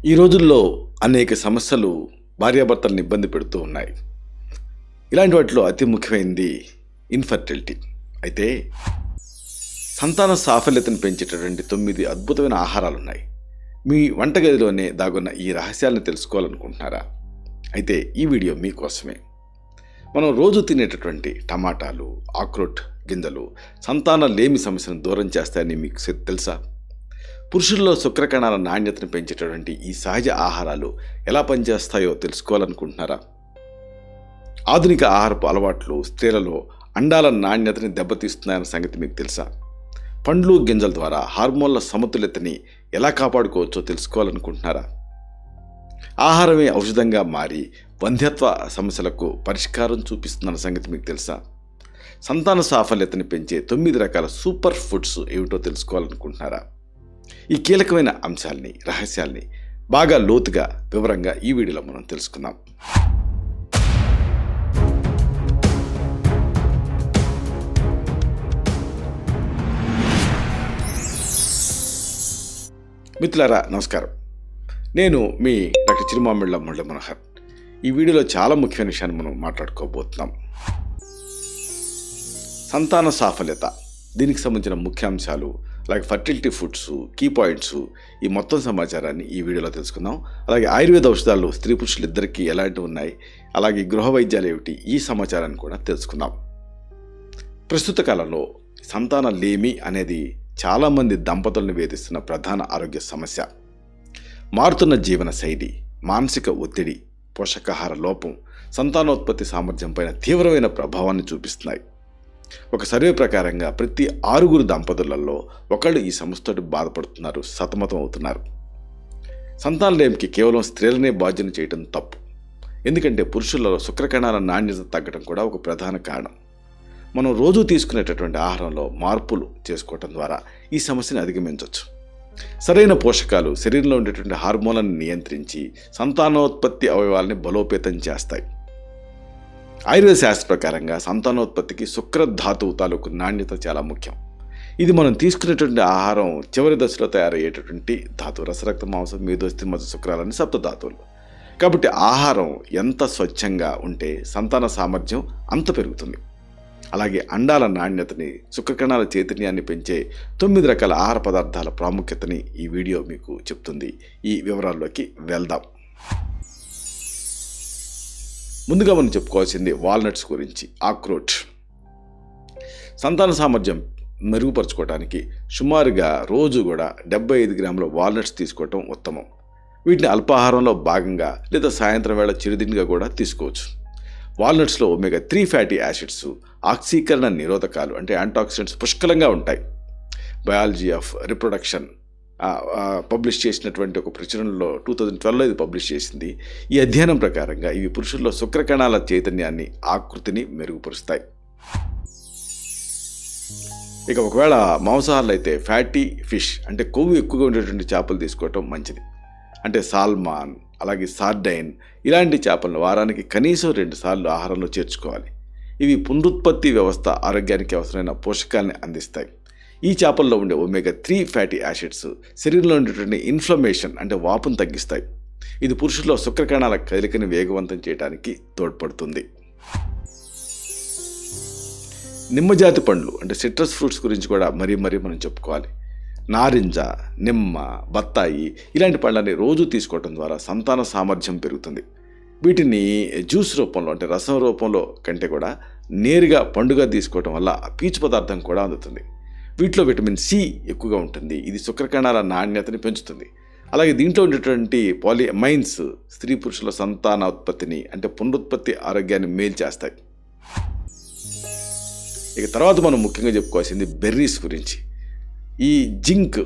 ఈ రోజుల్లో అనేక సమస్యలు భార్యాభర్తలను ఇబ్బంది పెడుతూ ఉన్నాయి. ఇలాంటి వాటిలో అతి ముఖ్యమైనది ఇన్ఫర్టిలిటీ. అయితే సంతాన సాఫల్యతను పెంచేటటువంటి 9 అద్భుతమైన ఆహారాలున్నాయి. మీ వంటగదిలోనే దాగున్న ఈ రహస్యాలను తెలుసుకోవాలనుకుంటున్నారా? అయితే ఈ వీడియో మీకోసమే. మనం రోజు తినేటటువంటి టమాటాలు, ఆక్రోట్ గింజలు సంతాన లేమి సమస్యను దూరం చేస్తాయని మీకు తెలుసా? పురుషుల్లో శుక్రకణాల నాణ్యతను పెంచేటటువంటి ఈ సహజ ఆహారాలు ఎలా పనిచేస్తాయో తెలుసుకోవాలనుకుంటున్నారా? ఆధునిక ఆహారపు అలవాట్లు స్త్రీలలో అండాల నాణ్యతని దెబ్బతీస్తున్నాయన్న సంగతి మీకు తెలుసా? పండ్లు గింజల ద్వారా హార్మోన్ల సమతుల్యతని ఎలా కాపాడుకోవచ్చో తెలుసుకోవాలనుకుంటున్నారా? ఆహారమే ఔషధంగా మారి వంధ్యత్వ సమస్యలకు పరిష్కారం చూపిస్తుందన్న సంగతి మీకు తెలుసా? సంతాన సాఫల్యతని పెంచే 9 రకాల సూపర్ ఫుడ్స్ ఏమిటో తెలుసుకోవాలనుకుంటున్నారా? ఈ కీలకమైన అంశాల్ని, రహస్యాల్ని బాగా లోతుగా, వివరంగా ఈ వీడియోలో మనం తెలుసుకుందాం. మిత్రులారా నమస్కారం. నేను మీ డాక్టర్ చిరుమామిళ్ళ మురళీ మనోహర్. ఈ వీడియోలో చాలా ముఖ్యమైన విషయాన్ని మనం మాట్లాడుకోబోతున్నాం. సంతాన సాఫల్యత, దీనికి సంబంధించిన ముఖ్యాంశాలు, అలాగే ఫర్టిలిటీ ఫుడ్స్, కీ పాయింట్స్, ఈ మొత్తం సమాచారాన్ని ఈ వీడియోలో తెలుసుకుందాం. అలాగే ఆయుర్వేద ఔషధాలు స్త్రీ పురుషులు ఇద్దరికీ ఎలాంటివి ఉన్నాయి, అలాగే గృహ వైద్యాలు ఏమిటి, ఈ సమాచారాన్ని కూడా తెలుసుకుందాం. ప్రస్తుత కాలంలో సంతాన లేమి అనేది చాలామంది దంపతులను వేధిస్తున్న ప్రధాన ఆరోగ్య సమస్య. మారుతున్న జీవన శైలి, మానసిక ఒత్తిడి, పోషకాహార లోపం సంతానోత్పత్తి సామర్థ్యంపైన తీవ్రమైన ప్రభావాన్ని చూపిస్తున్నాయి. ఒక సర్వే ప్రకారంగా ప్రతి 6 దంపతులలో ఒకళ్ళు ఈ సమస్యతో బాధపడుతున్నారు, సతమతం అవుతున్నారు. సంతానలేమికి కేవలం స్త్రీలనే బాధ్యత చేయడం తప్పు. ఎందుకంటే పురుషులలో శుక్రకణాల నాణ్యత తగ్గడం కూడా ఒక ప్రధాన కారణం. మనం రోజు తీసుకునేటటువంటి ఆహారంలో మార్పులు చేసుకోవటం ద్వారా ఈ సమస్యను అధిగమించవచ్చు. సరైన పోషకాలు శరీరంలో ఉండేటువంటి హార్మోన్లను నియంత్రించి సంతానోత్పత్తి అవయవాల్ని బలోపేతం చేస్తాయి. ఆయుర్వేద శాస్త్ర ప్రకారంగా సంతానోత్పత్తికి శుక్రధాతువు తాలూకు నాణ్యత చాలా ముఖ్యం. ఇది మనం తీసుకునేటువంటి ఆహారం చివరి దశలో తయారయ్యేటటువంటి ధాతువు. రసరక్త మాంసం, మేధోస్థి, మధు, శుక్రాలని సప్తధాతువులు. కాబట్టి ఆహారం ఎంత స్వచ్ఛంగా ఉంటే సంతాన సామర్థ్యం అంత పెరుగుతుంది. అలాగే అండాల నాణ్యతని, శుక్రకణాల చైతన్యాన్ని పెంచే 9 రకాల ఆహార పదార్థాల ప్రాముఖ్యతని ఈ వీడియో మీకు చెప్తుంది. ఈ వివరాల్లోకి వెళ్దాం. ముందుగా మనం చెప్పుకోవాల్సింది వాల్నట్స్ గురించి. ఆక్రోట్ సంతాన సామర్థ్యం మెరుగుపరచుకోవడానికి సుమారుగా రోజు కూడా 75 గ్రాముల వాల్నట్స్ తీసుకోవటం ఉత్తమం. వీటిని అల్పాహారంలో భాగంగా లేదా సాయంత్రం వేళ చిరుతిండిగా కూడా తీసుకోవచ్చు. వాల్నట్స్లో ఒమేగా 3 ఫ్యాటీ యాసిడ్స్, ఆక్సీకరణ నిరోధకాలు అంటే యాంటాక్సిడెంట్స్ పుష్కలంగా ఉంటాయి. బయాలజీ ఆఫ్ రిప్రొడక్షన్ పబ్లిష్ చేసినటువంటి ఒక ప్రచురణలో 2012లో ఇది పబ్లిష్ చేసింది. ఈ అధ్యయనం ప్రకారంగా ఇవి పురుషుల్లో శుక్రకణాల చైతన్యాన్ని, ఆకృతిని మెరుగుపరుస్తాయి. ఇక ఒకవేళ మాంసాహారులు అయితే ఫ్యాటీ ఫిష్ అంటే కొవ్వు ఎక్కువగా ఉండేటువంటి చేపలు తీసుకోవటం మంచిది. అంటే సాల్మాన్, అలాగే సార్డైన్ ఇలాంటి చేపలను వారానికి కనీసం 2 సార్లు ఆహారంలో చేర్చుకోవాలి. ఇవి పునరుత్పత్తి వ్యవస్థ ఆరోగ్యానికి అవసరమైన పోషకాలని అందిస్తాయి. ఈ చేపల్లో ఉండే ఒమేగా 3 ఫ్యాటీ యాసిడ్స్ శరీరంలో ఉండేటువంటి ఇన్ఫ్లమేషన్ అంటే వాపును తగ్గిస్తాయి. ఇది పురుషుల్లో శుక్రకణాల కదలికని వేగవంతం చేయడానికి తోడ్పడుతుంది. నిమ్మజాతి పండ్లు అంటే సిట్రస్ ఫ్రూట్స్ గురించి కూడా మరీ మనం చెప్పుకోవాలి. నారింజ, నిమ్మ, బత్తాయి ఇలాంటి పళ్ళని రోజు తీసుకోవడం ద్వారా సంతాన సామర్థ్యం పెరుగుతుంది. వీటిని జ్యూస్ రూపంలో అంటే రసం రూపంలో కంటే కూడా నేరుగా పండుగ తీసుకోవడం వల్ల పీచు పదార్థం కూడా అందుతుంది. వీటిలో విటమిన్ సి ఎక్కువగా ఉంటుంది. ఇది శుక్రకణాల నాణ్యతని పెంచుతుంది. అలాగే దీంట్లో ఉండేటువంటి పాలిమైన్స్ స్త్రీ పురుషుల సంతానోత్పత్తిని అంటే పునరుత్పత్తి ఆరోగ్యాన్ని మేలు చేస్తాయి. ఇక తర్వాత మనం ముఖ్యంగా చెప్పుకోవాల్సింది బెర్రీస్ గురించి. ఈ జింక్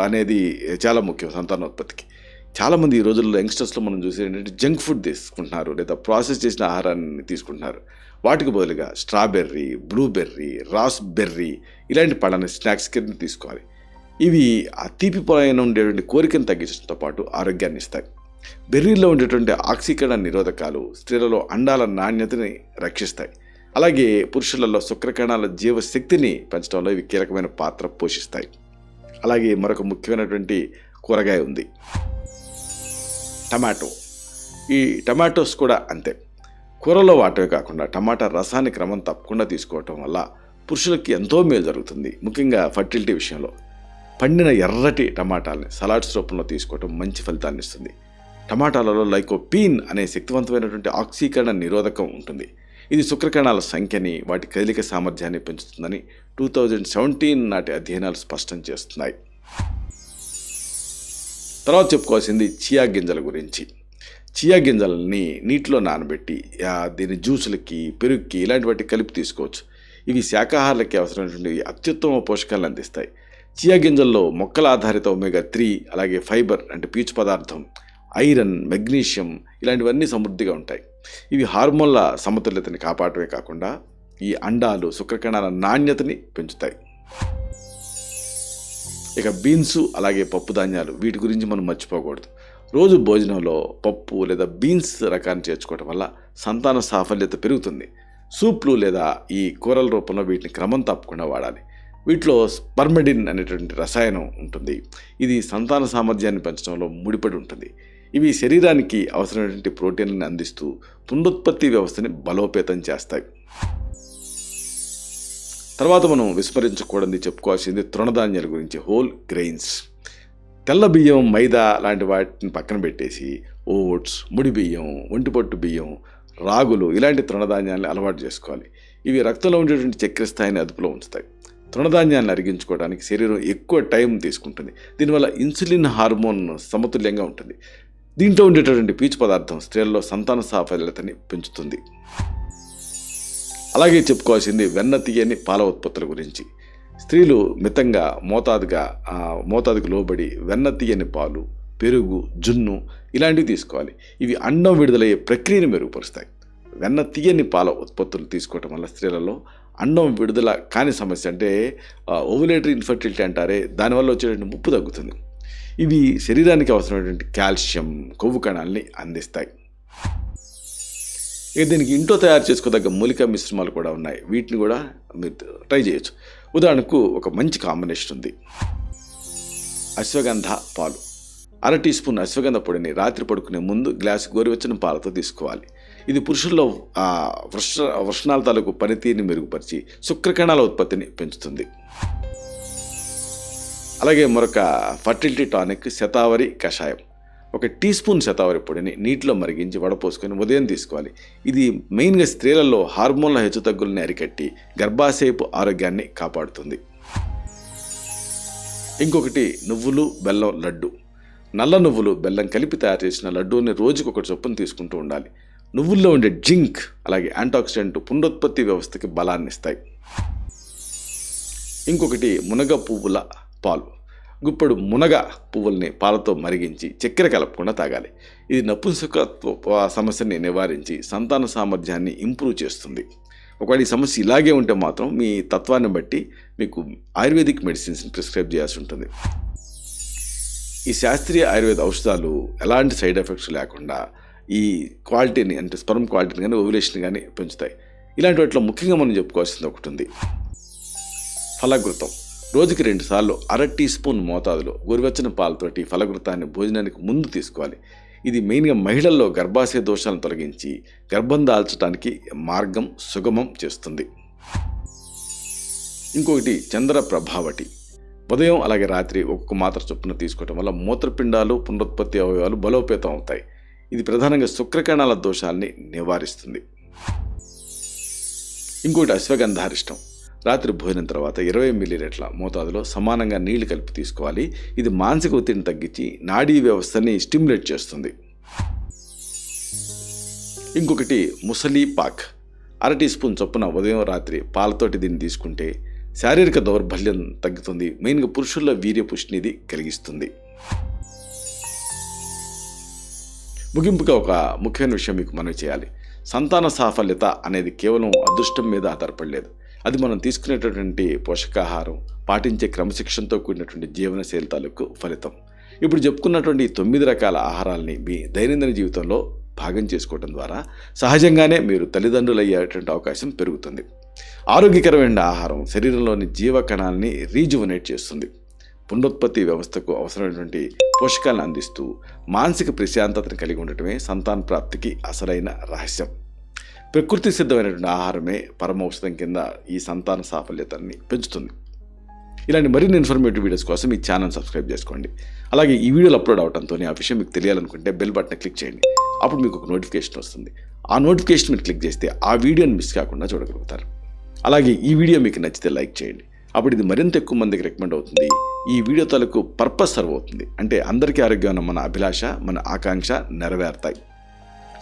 అనేది చాలా ముఖ్యం సంతానోత్పత్తికి. చాలామంది ఈ రోజుల్లో యంగ్స్టర్స్లో మనం చూసే ఏంటంటే జంక్ ఫుడ్ తీసుకుంటున్నారు, లేదా ప్రాసెస్ చేసిన ఆహారాన్ని తీసుకుంటున్నారు. వాటికి బదులుగా స్ట్రాబెర్రీ, బ్లూబెర్రీ, రాస్బెర్రీ ఇలాంటి పళ్ళని స్నాక్స్ కింద తీసుకోవాలి. ఇవి ఆ తీపి పైన ఉండేటువంటి కోరికను తగ్గించడంతో పాటు ఆరోగ్యాన్ని ఇస్తాయి. బెర్రీలో ఉండేటువంటి ఆక్సీకరణ నిరోధకాలు స్త్రీలలో అండాల నాణ్యతని రక్షిస్తాయి. అలాగే పురుషులలో శుక్రకణాల జీవశక్తిని పెంచడంలో ఇవి కీలకమైన పాత్ర పోషిస్తాయి. అలాగే మరొక ముఖ్యమైనటువంటి కూరగాయ ఉంది. టమాటో. ఈ టమాటోస్ కూడా అంతే. కూరలో వాటమే కాకుండా టమాటా రసాన్ని క్రమం తప్పకుండా తీసుకోవటం వల్ల పురుషులకి ఎంతో మేలు జరుగుతుంది, ముఖ్యంగా ఫర్టిలిటీ విషయంలో. పండిన ఎర్రటి టమాటాలని సలాడ్స్ రూపంలో తీసుకోవటం మంచి ఫలితాన్ని ఇస్తుంది. టమాటాలలో లైకోపీన్ అనే శక్తివంతమైనటువంటి ఆక్సీకరణ నిరోధకం ఉంటుంది. ఇది శుక్రకణాల సంఖ్యని, వాటి కదలిక సామర్థ్యాన్ని పెంచుతుందని 2017 నాటి అధ్యయనాలు స్పష్టం చేస్తున్నాయి. తర్వాత చెప్పుకోవాల్సింది చియా గింజల గురించి. చియా గింజలని నీటిలో నానబెట్టి దీని జ్యూసులకి, పెరుగుకి ఇలాంటి వాటికి కలిపి తీసుకోవచ్చు. ఇవి శాకాహారులకి అవసరమైనటువంటి అత్యుత్తమ పోషకాలను అందిస్తాయి. చియా గింజల్లో మొక్కల ఆధారిత ఒమేగా 3, అలాగే ఫైబర్ అంటే పీచు పదార్థం, ఐరన్, మెగ్నీషియం ఇలాంటివన్నీ సమృద్ధిగా ఉంటాయి. ఇవి హార్మోన్ల సమతుల్యతని కాపాడటమే కాకుండా ఈ అండాలు, శుక్రకణాల నాణ్యతని పెంచుతాయి. ఇక బీన్స్ అలాగే పప్పు ధాన్యాలు, వీటి గురించి మనం మర్చిపోకూడదు. రోజు భోజనంలో పప్పు లేదా బీన్స్ రకాన్ని చేర్చుకోవడం వల్ల సంతాన సాఫల్యత పెరుగుతుంది. సూప్లు లేదా ఈ కూరల రూపంలో వీటిని క్రమం తప్పకుండా వాడాలి. వీటిలో స్పర్మడిన్ అనేటువంటి రసాయనం ఉంటుంది. ఇది సంతాన సామర్థ్యాన్ని పెంచడంలో ముడిపడి ఉంటుంది. ఇవి శరీరానికి అవసరమైనటువంటి ప్రోటీన్లను అందిస్తూ పునరుత్పత్తి వ్యవస్థని బలోపేతం చేస్తాయి. తర్వాత మనం విస్మరించకూడదు చెప్పుకోవాల్సింది తృణధాన్యాల గురించి, హోల్ గ్రెయిన్స్. తెల్ల బియ్యం, మైదా లాంటి వాటిని పక్కన పెట్టేసి ఓట్స్, ముడి బియ్యం, ఒంటిపొట్టు బియ్యం, రాగులు ఇలాంటి తృణధాన్యాలను అలవాటు చేసుకోవాలి. ఇవి రక్తంలో ఉండేటువంటి చక్కెర స్థాయిని అదుపులో ఉంచుతాయి. తృణధాన్యాలను అరిగించుకోవడానికి శరీరం ఎక్కువ టైం తీసుకుంటుంది. దీనివల్ల ఇన్సులిన్ హార్మోన్ సమతుల్యంగా ఉంటుంది. దీంట్లో ఉండేటటువంటి పీచు పదార్థం స్త్రీలలో సంతాన సాఫల్యతని పెంచుతుంది. అలాగే చెప్పుకోవాల్సింది వెన్న తీయని పాల ఉత్పత్తుల గురించి. స్త్రీలు మితంగా మోతాదుకు లోబడి వెన్న తీయని పాలు, పెరుగు, జున్ను ఇలాంటివి తీసుకోవాలి. ఇవి అండం విడుదలయ్యే ప్రక్రియను మెరుగుపరుస్తాయి. వెన్న తీయని పాల ఉత్పత్తులు తీసుకోవటం వల్ల స్త్రీలలో అండం విడుదల కాని సమస్య, అంటే ఓవులేటరీ ఇన్ఫర్టిలిటీ అంటారే, దానివల్ల వచ్చేటువంటి ముప్పు తగ్గుతుంది. ఇవి శరీరానికి అవసరమైనటువంటి కాల్షియం, కొవ్వు కణాలని అందిస్తాయి. ఇక దీనికి ఇంట్లో తయారు చేసుకోదగ్గ మూలికా మిశ్రమాలు కూడా ఉన్నాయి. వీటిని కూడా మీరు ట్రై చేయొచ్చు. ఉదాహరణకు ఒక మంచి కాంబినేషన్ ఉంది. అశ్వగంధ పాలు. 1/2 టీ స్పూన్ అశ్వగంధ పొడిని రాత్రి పడుకునే ముందు గ్లాసు గోరువెచ్చని పాలతో తీసుకోవాలి. ఇది పురుషుల్లో వృషణాల తాలూకు పనితీరుని మెరుగుపరిచి శుక్రకణాల ఉత్పత్తిని పెంచుతుంది. అలాగే మరొక ఫర్టిలిటీ టానిక్ శతావరి కషాయం. 1 టీ స్పూన్ శతావరి పొడిని నీటిలో మరిగించి వడపోసుకొని ఉదయం తీసుకోవాలి. ఇది మెయిన్గా స్త్రీలలో హార్మోన్ల హెచ్చుతగ్గుల్ని అరికట్టి గర్భాశయపు ఆరోగ్యాన్ని కాపాడుతుంది. ఇంకొకటి నువ్వులు బెల్లం లడ్డు. నల్ల నువ్వులు, బెల్లం కలిపి తయారు చేసిన లడ్డూని రోజుకు 1 చొప్పున తీసుకుంటూ ఉండాలి. నువ్వుల్లో ఉండే జింక్ అలాగే యాంటాక్సిడెంట్ పునరుత్పత్తి వ్యవస్థకి బలాన్ని ఇస్తాయి. ఇంకొకటి మునగ పువ్వుల పాలు. గుప్పెడు మునగ పువ్వుల్ని పాలతో మరిగించి చక్కెర కలపకుండా తాగాలి. ఇది నపుంసకత్వ సమస్యని నివారించి సంతాన సామర్థ్యాన్ని ఇంప్రూవ్ చేస్తుంది. ఒకవేళ ఈ సమస్య ఇలాగే ఉంటే మాత్రం మీ తత్వాన్ని బట్టి మీకు ఆయుర్వేదిక్ మెడిసిన్స్ని ప్రిస్క్రైబ్ చేయాల్సి ఉంటుంది. ఈ శాస్త్రీయ ఆయుర్వేద ఔషధాలు ఎలాంటి సైడ్ ఎఫెక్ట్స్ లేకుండా ఈ క్వాలిటీని, అంటే స్పర్మ్ క్వాలిటీని కానీ ఓవ్యులేషన్ కానీ పెంచుతాయి. ఇలాంటి వాటిలో ముఖ్యంగా మనం చెప్పుకోవాల్సింది ఒకటి ఉంది, ఫలఘృతం. రోజుకి 2 సార్లు 1/2 టీ స్పూన్ మోతాదులో గోరువెచ్చని పాలతోటి ఫలఘృతాన్ని భోజనానికి ముందు తీసుకోవాలి. ఇది మెయిన్గా మహిళల్లో గర్భాశయ దోషాలను తొలగించి గర్భం దాల్చడానికి మార్గం సుగమం చేస్తుంది. ఇంకొకటి చంద్ర ప్రభావటి. ఉదయం అలాగే రాత్రి ఒక్కొక్క మాత్ర చొప్పున తీసుకోవటం వల్ల మూత్రపిండాలు, పునరుత్పత్తి అవయవాలు బలోపేతం అవుతాయి. ఇది ప్రధానంగా శుక్రకణాల దోషాల్ని నివారిస్తుంది. ఇంకొకటి అశ్వగంధారిష్టం. రాత్రి భోజనం తర్వాత 20 మిల్లీలీటర్ల మోతాదులో సమానంగా నీళ్లు కలిపి తీసుకోవాలి. ఇది మానసిక ఒత్తిడిని తగ్గించి నాడీ వ్యవస్థని స్టిమ్యులేట్ చేస్తుంది. ఇంకొకటి ముసలి పాక్. 1/2 టీ స్పూన్ చొప్పున ఉదయం రాత్రి పాలతోటి దీన్ని తీసుకుంటే శారీరక దౌర్బల్యం తగ్గుతుంది. మెయిన్గా పురుషుల్లో వీర్యపుష్టిని ఇది కలిగిస్తుంది. ముగింపుగా ఒక ముఖ్యమైన విషయం మీకు మనవి చేయాలి. సంతాన సాఫల్యత అనేది కేవలం అదృష్టం మీద ఆధారపడలేదు. అది మనం తీసుకునేటటువంటి పోషకాహారం, పాటించే క్రమశిక్షణతో కూడినటువంటి జీవనశైలి తాలూకు ఫలితం. ఇప్పుడు చెప్పుకున్నటువంటి 9 రకాల ఆహారాలని మీ దైనందిన జీవితంలో భాగం చేసుకోవడం ద్వారా సహజంగానే మీరు తల్లిదండ్రులు అయ్యేటువంటి అవకాశం పెరుగుతుంది. ఆరోగ్యకరమైన ఆహారం శరీరంలోని జీవకణాలని రీజువనేట్ చేస్తుంది, పునరుత్పత్తి వ్యవస్థకు అవసరమైనటువంటి పోషకాలను అందిస్తూ మానసిక ప్రశాంతతను కలిగి ఉండటమే సంతాన ప్రాప్తికి అసలైన రహస్యం. ప్రకృతి సిద్ధమైనటువంటి ఆహారమే పరమౌషధం కింద ఈ సంతాన సాఫల్యతని పెంచుతుంది. ఇలాంటి మరిన్ని ఇన్ఫర్మేటివ్ వీడియోస్ కోసం ఈ ఛానల్ సబ్స్క్రైబ్ చేసుకోండి. అలాగే ఈ వీడియోలు అప్లోడ్ అవడంతో ఆ విషయం మీకు తెలియాలనుకుంటే బెల్ బటన్ క్లిక్ చేయండి. అప్పుడు మీకు ఒక నోటిఫికేషన్ వస్తుంది. ఆ నోటిఫికేషన్ మీరు క్లిక్ చేస్తే ఆ వీడియోని మిస్ కాకుండా చూడగలుగుతారు. అలాగే ఈ వీడియో మీకు నచ్చితే లైక్ చేయండి. అప్పుడు ఇది మరింత ఎక్కువ మందికి రికమెండ్ అవుతుంది. ఈ వీడియో తాలూకు పర్పస్ సర్వ్ అవుతుంది. అంటే అందరికీ ఆరోగ్యం మన అభిలాష, మన ఆకాంక్ష నెరవేరుతాయి.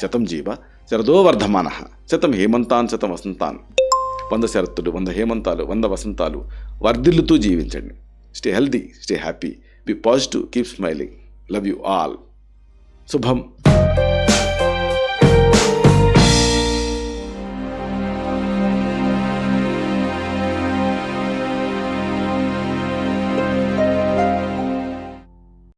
శతం జీవ శరదో వర్ధమానః, శతం హేమంతాన్ శతం వసంతాన్. 100 శరత్తులు, 100 హేమంతాలు, 100 వసంతాలు వర్ధిల్లుతూ జీవించండి. Stay healthy, stay happy, be positive, keep smiling. Love you all. శుభం.